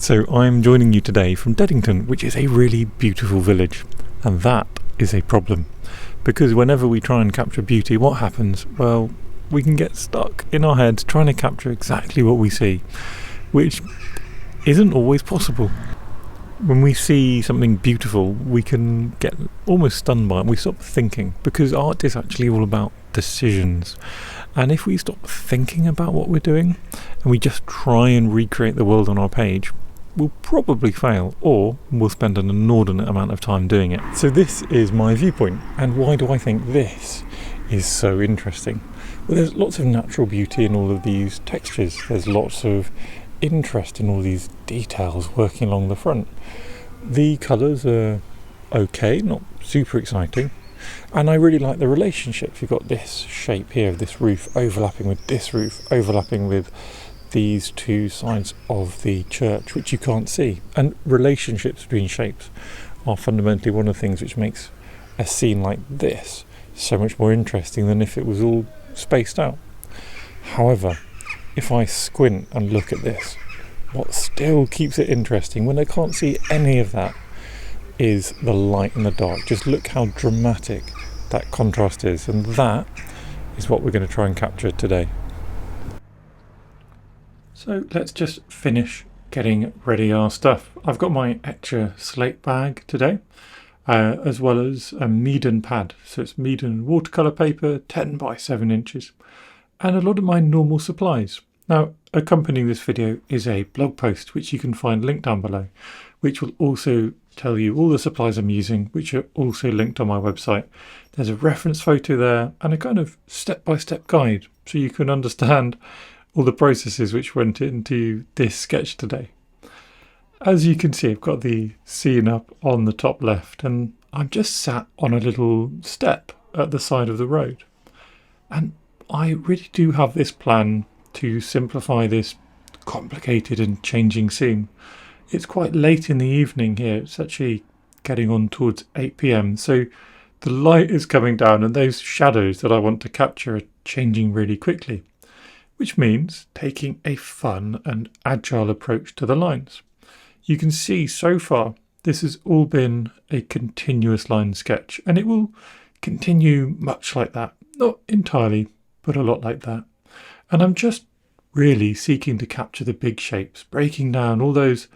So I'm joining you today from Deddington, which is a really beautiful village, and that is a problem because whenever we try and capture beauty, what happens? Well, we can get stuck in our heads trying to capture exactly what we see, which isn't always possible. When we see something beautiful, we can get almost stunned by it. We stop thinking because art is actually all about decisions. And if we stop thinking about what we're doing and we just try and recreate the world on our page, we'll probably fail, or we'll spend an inordinate amount of time doing it. So this is my viewpoint, and why do I think this is so interesting? Well, there's lots of natural beauty in all of these textures. There's lots of interest in all these details working along the front. The colours are okay, not super exciting, and I really like the relationships. You've got this shape here of this roof overlapping with this roof, overlapping with these two sides of the church, which you can't see. And relationships between shapes are fundamentally one of the things which makes a scene like this so much more interesting than if it was all spaced out. However, if I squint and look at this, what still keeps it interesting when I can't see any of that is the light and the dark. Just look how dramatic that contrast is, and that is what we're going to try and capture today. So let's just finish getting ready our stuff. I've got my Etcher slate bag today, as well as a Meaden pad. So it's Meaden watercolour paper, 10 by 7 inches, and a lot of my normal supplies. Now, accompanying this video is a blog post, which you can find linked down below, which will also tell you all the supplies I'm using, which are also linked on my website. There's a reference photo there and a kind of step-by-step guide, so you can understand all the processes which went into this sketch today. As you can see, I've got the scene up on the top left, and I'm just sat on a little step at the side of the road. And I really do have this plan to simplify this complicated and changing scene. It's quite late in the evening here. It's actually getting on towards 8 p.m. So the light is coming down and those shadows that I want to capture are changing really quickly, which means taking a fun and agile approach to the lines. You can see so far this has all been a continuous line sketch, and it will continue much like that. Not entirely, but a lot like that. And I'm just really seeking to capture the big shapes, breaking down all those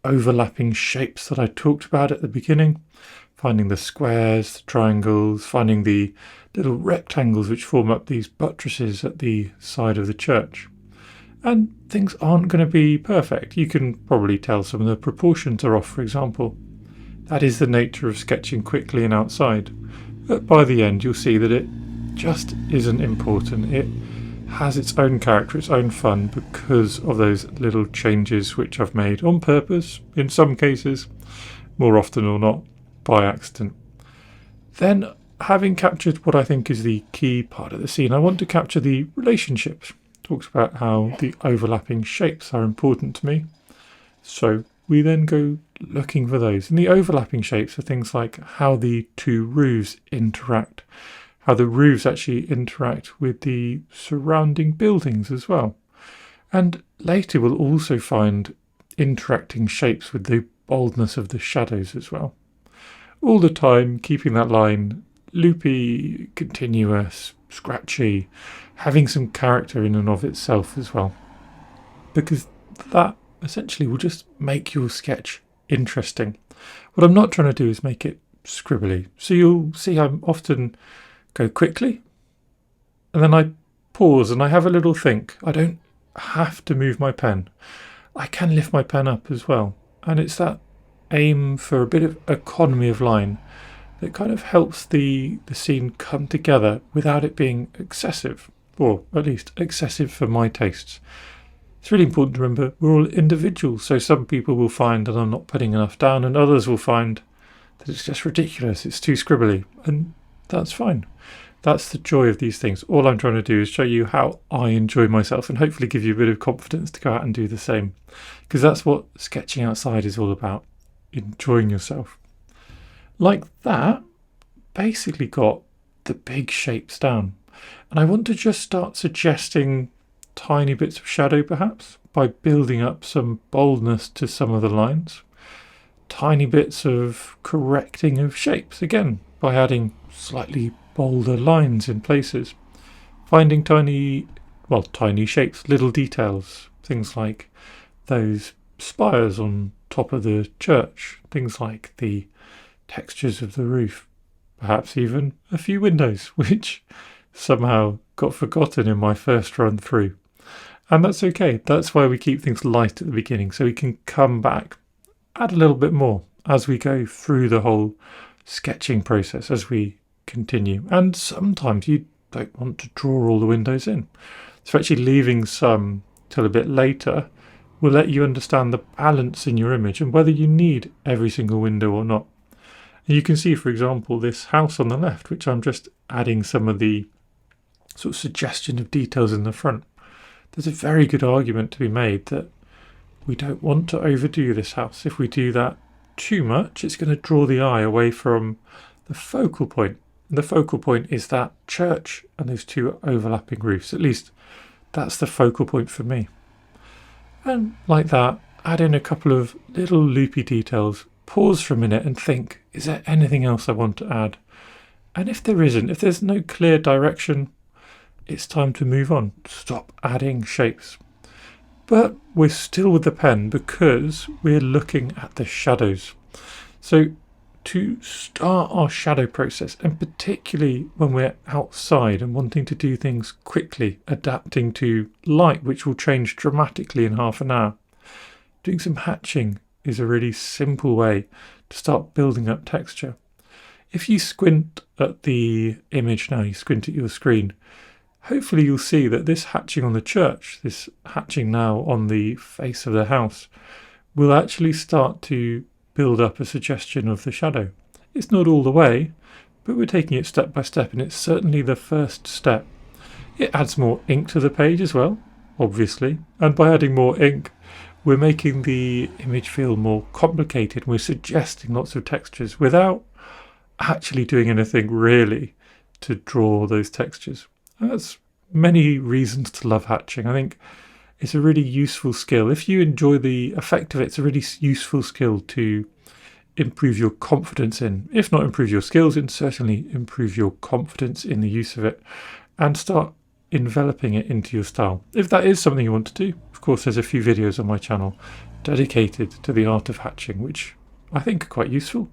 overlapping shapes that I talked about at the beginning, finding the squares, the triangles, finding the little rectangles which form up these buttresses at the side of the church. And things aren't going to be perfect. You can probably tell some of the proportions are off, for example. That is the nature of sketching quickly and outside. But by the end, you'll see that it just isn't important. It has its own character, its own fun, because of those little changes which I've made on purpose, in some cases, more often or not, by accident. Then, having captured what I think is the key part of the scene, I want to capture the relationships. Talks about how the overlapping shapes are important to me. So we then go looking for those. And the overlapping shapes are things like how the two roofs interact, how the roofs actually interact with the surrounding buildings as well. And later we'll also find interacting shapes with the boldness of the shadows as well. All the time keeping that line loopy, continuous, scratchy, having some character in and of itself as well. Because that essentially will just make your sketch interesting. What I'm not trying to do is make it scribbly. So you'll see I often go quickly and then I pause and I have a little think. I don't have to move my pen. I can lift my pen up as well. And it's that aim for a bit of economy of line that kind of helps the scene come together without it being excessive, or at least excessive for my tastes. It's really important to remember we're all individuals, so some people will find that I'm not putting enough down and others will find that it's just ridiculous, it's too scribbly, and that's fine. That's the joy of these things. All I'm trying to do is show you how I enjoy myself and hopefully give you a bit of confidence to go out and do the same, because that's what sketching outside is all about, enjoying yourself. Like that, basically got the big shapes down. And I want to just start suggesting tiny bits of shadow perhaps. by building up some boldness to some of the lines. Tiny bits of correcting of shapes, again, by adding slightly bolder lines in places. Finding tiny shapes, little details, things like those spires on top of the church, things like the textures of the roof, perhaps even a few windows, which somehow got forgotten in my first run through. And that's okay. That's why we keep things light at the beginning, so we can come back, add a little bit more as we go through the whole sketching process, as we continue. And sometimes you don't want to draw all the windows in. So actually leaving some till a bit later will let you understand the balance in your image and whether you need every single window or not. And you can see, for example, this house on the left, which I'm just adding some of the sort of suggestion of details in the front. There's a very good argument to be made that we don't want to overdo this house. If we do that too much, it's going to draw the eye away from the focal point. And the focal point is that church and those two overlapping roofs. At least that's the focal point for me. And like that, add in a couple of little loopy details, pause for a minute and think, is there anything else I want to add? And if there isn't, if there's no clear direction, it's time to move on. Stop adding shapes. But we're still with the pen because we're looking at the shadows. So to start our shadow process, and particularly when we're outside and wanting to do things quickly, adapting to light, which will change dramatically in half an hour, doing some hatching is a really simple way to start building up texture. If you squint at the image now, you squint at your screen, hopefully you'll see that this hatching on the church, this hatching now on the face of the house, will actually start to build up a suggestion of the shadow. It's not all the way, but we're taking it step by step, and it's certainly the first step. It adds more ink to the page as well, obviously, and by adding more ink, we're making the image feel more complicated. We're suggesting lots of textures without actually doing anything really to draw those textures. And that's many reasons to love hatching. I think it's a really useful skill. If you enjoy the effect of it, it's a really useful skill to improve your confidence in. If not improve your skills in, certainly improve your confidence in the use of it and start enveloping it into your style. If that is something you want to do, of course, there's a few videos on my channel dedicated to the art of hatching, which I think are quite useful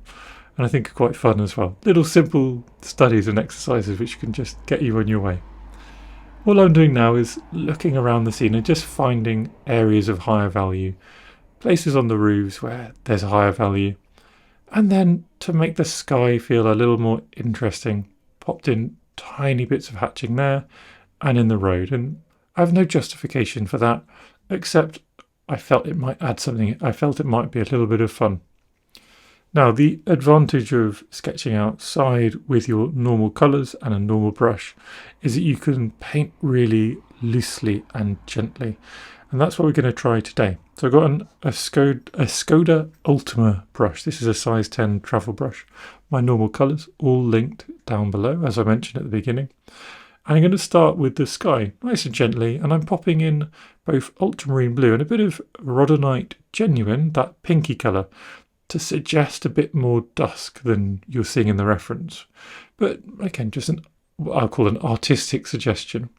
and I think are quite fun as well. Little simple studies and exercises which can just get you on your way. All I'm doing now is looking around the scene and just finding areas of higher value, places on the roofs where there's a higher value, and then to make the sky feel a little more interesting, popped in tiny bits of hatching there and in the road. And I have no justification for that, except I felt it might add something. I felt it might be a little bit of fun. Now, the advantage of sketching outside with your normal colours and a normal brush is that you can paint really loosely and gently. And that's what we're going to try today. So I've got a Skoda Ultima brush. This is a size 10 travel brush. My normal colours all linked down below, as I mentioned at the beginning. And I'm going to start with the sky, nice and gently, and I'm popping in both ultramarine blue and a bit of rhodonite genuine, that pinky colour, to suggest a bit more dusk than you're seeing in the reference. But again, just what I'll call an artistic suggestion.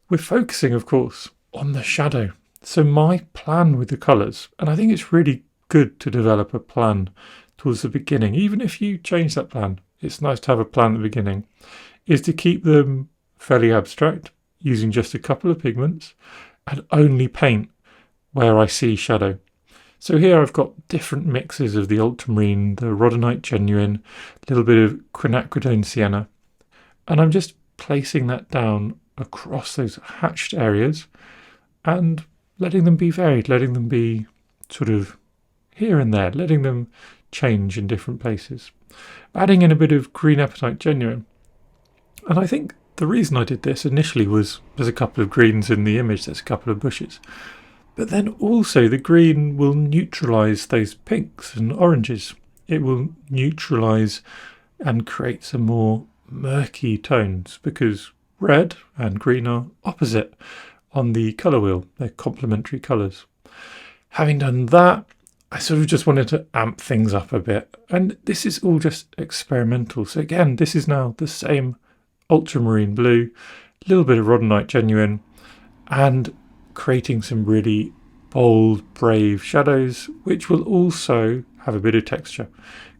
We're focusing, of course, on the shadow. So my plan with the colours, and I think it's really good to develop a plan towards the beginning, even if you change that plan, it's nice to have a plan at the beginning, is to keep them fairly abstract, using just a couple of pigments, and only paint where I see shadow. So here I've got different mixes of the ultramarine, the rhodonite genuine, a little bit of quinacridone sienna, and I'm just placing that down across those hatched areas and letting them be varied, letting them be sort of here and there, letting them change in different places. Adding in a bit of green apatite genuine. And I think the reason I did this initially was there's a couple of greens in the image, there's a couple of bushes. But then also the green will neutralise those pinks and oranges. It will neutralise and create some more murky tones because red and green are opposite. on the colour wheel. They're complementary colours. Having done that, I sort of just wanted to amp things up a bit. And this is all just experimental. So again, this is now the same ultramarine blue, a little bit of rhodonite genuine, and creating some really bold, brave shadows, which will also have a bit of texture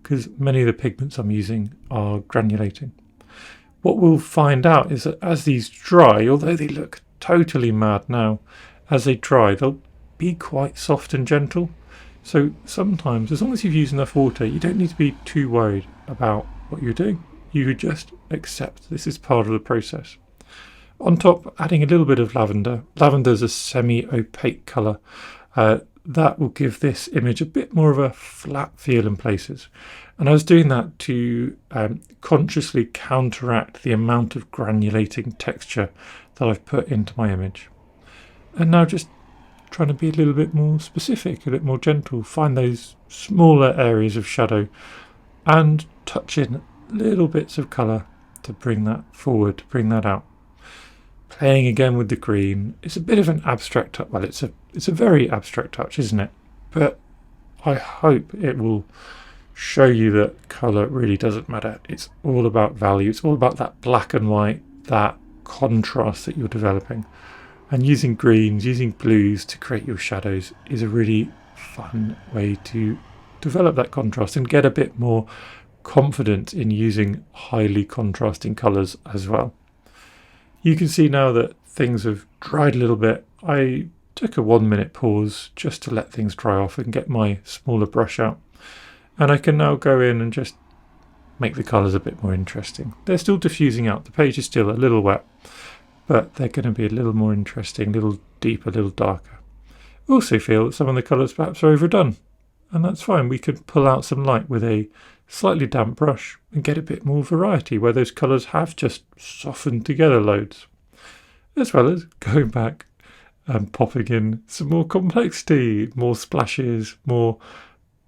because many of the pigments I'm using are granulating. What we'll find out is that as these dry, although they look totally mad now, as they dry, they'll be quite soft and gentle. So sometimes, as long as you've used enough water, you don't need to be too worried about what you're doing. You just accept this is part of the process. On top, adding a little bit of lavender. Lavender is a semi-opaque colour. That will give this image a bit more of a flat feel in places. And I was doing that to consciously counteract the amount of granulating texture that I've put into my image. And now just trying to be a little bit more specific, a bit more gentle, find those smaller areas of shadow and touch in little bits of colour to bring that forward, to bring that out. Playing again with the green. It's a bit of an abstract touch. Well, it's a very abstract touch, isn't it? But I hope it will show you that colour really doesn't matter. It's all about value. It's all about that black and white, that contrast that you're developing. And using greens, using blues to create your shadows is a really fun way to develop that contrast and get a bit more confident in using highly contrasting colours as well. You can see now that things have dried a little bit. I took a 1 minute pause just to let things dry off and get my smaller brush out. And I can now go in and just make the colours a bit more interesting. They're still diffusing out. The page is still a little wet, but they're going to be a little more interesting, a little deeper, a little darker. I also feel that some of the colours perhaps are overdone, and that's fine. We could pull out some light with a slightly damp brush and get a bit more variety where those colours have just softened together loads, as well as going back and popping in some more complexity, more splashes, more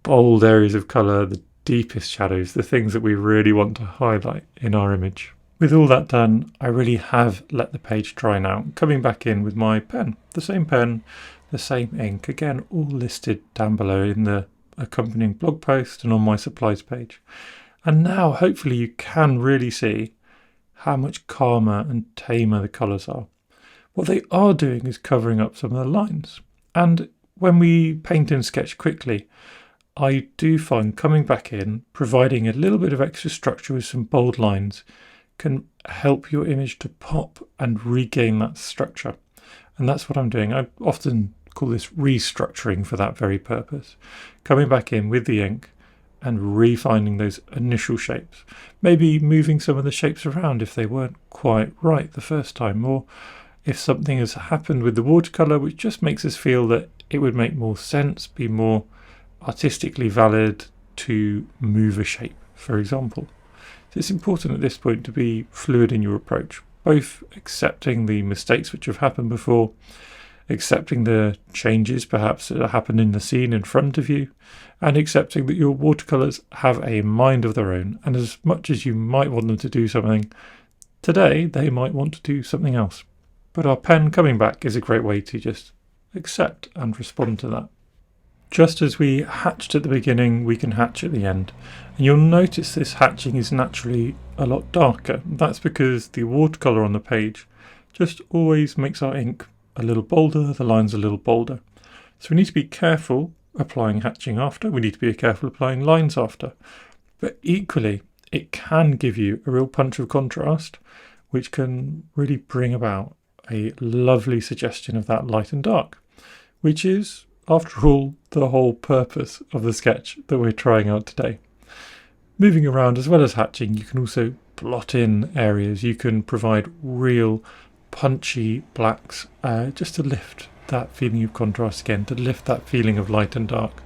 bold areas of colour, the deepest shadows, the things that we really want to highlight in our image. With all that done, I really have let the page dry now. Coming back in with my pen, the same ink, again, all listed down below in the accompanying blog post and on my supplies page. And now hopefully you can really see how much calmer and tamer the colours are. What they are doing is covering up some of the lines. And when we paint and sketch quickly, I do find coming back in, providing a little bit of extra structure with some bold lines can help your image to pop and regain that structure. And that's what I'm doing. I often call this restructuring for that very purpose. Coming back in with the ink and refining those initial shapes. Maybe moving some of the shapes around if they weren't quite right the first time, or if something has happened with the watercolour which just makes us feel that it would make more sense, be more artistically valid to move a shape, for example. So it's important at this point to be fluid in your approach, both accepting the mistakes which have happened before, accepting the changes perhaps that happen in the scene in front of you, and accepting that your watercolours have a mind of their own, and as much as you might want them to do something today, they might want to do something else. But our pen coming back is a great way to just accept and respond to that. Just as we hatched at the beginning, we can hatch at the end. And you'll notice this hatching is naturally a lot darker. That's because the watercolour on the page just always makes our ink a little bolder, the lines a little bolder. So we need to be careful applying hatching after, we need to be careful applying lines after. But equally, it can give you a real punch of contrast, which can really bring about a lovely suggestion of that light and dark, which is, after all, the whole purpose of the sketch that we're trying out today. Moving around as well as hatching, you can also blot in areas. You can provide real punchy blacks just to lift that feeling of contrast again, to lift that feeling of light and dark.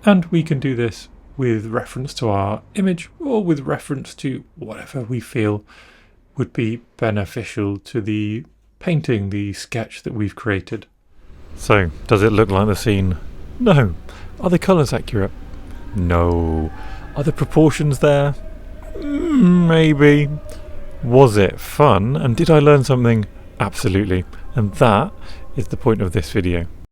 And we can do this with reference to our image or with reference to whatever we feel would be beneficial to the painting, the sketch that we've created. So, does it look like the scene? No. Are the colours accurate? No. Are the proportions there? Maybe. Was it fun? And did I learn something? Absolutely. And that is the point of this video.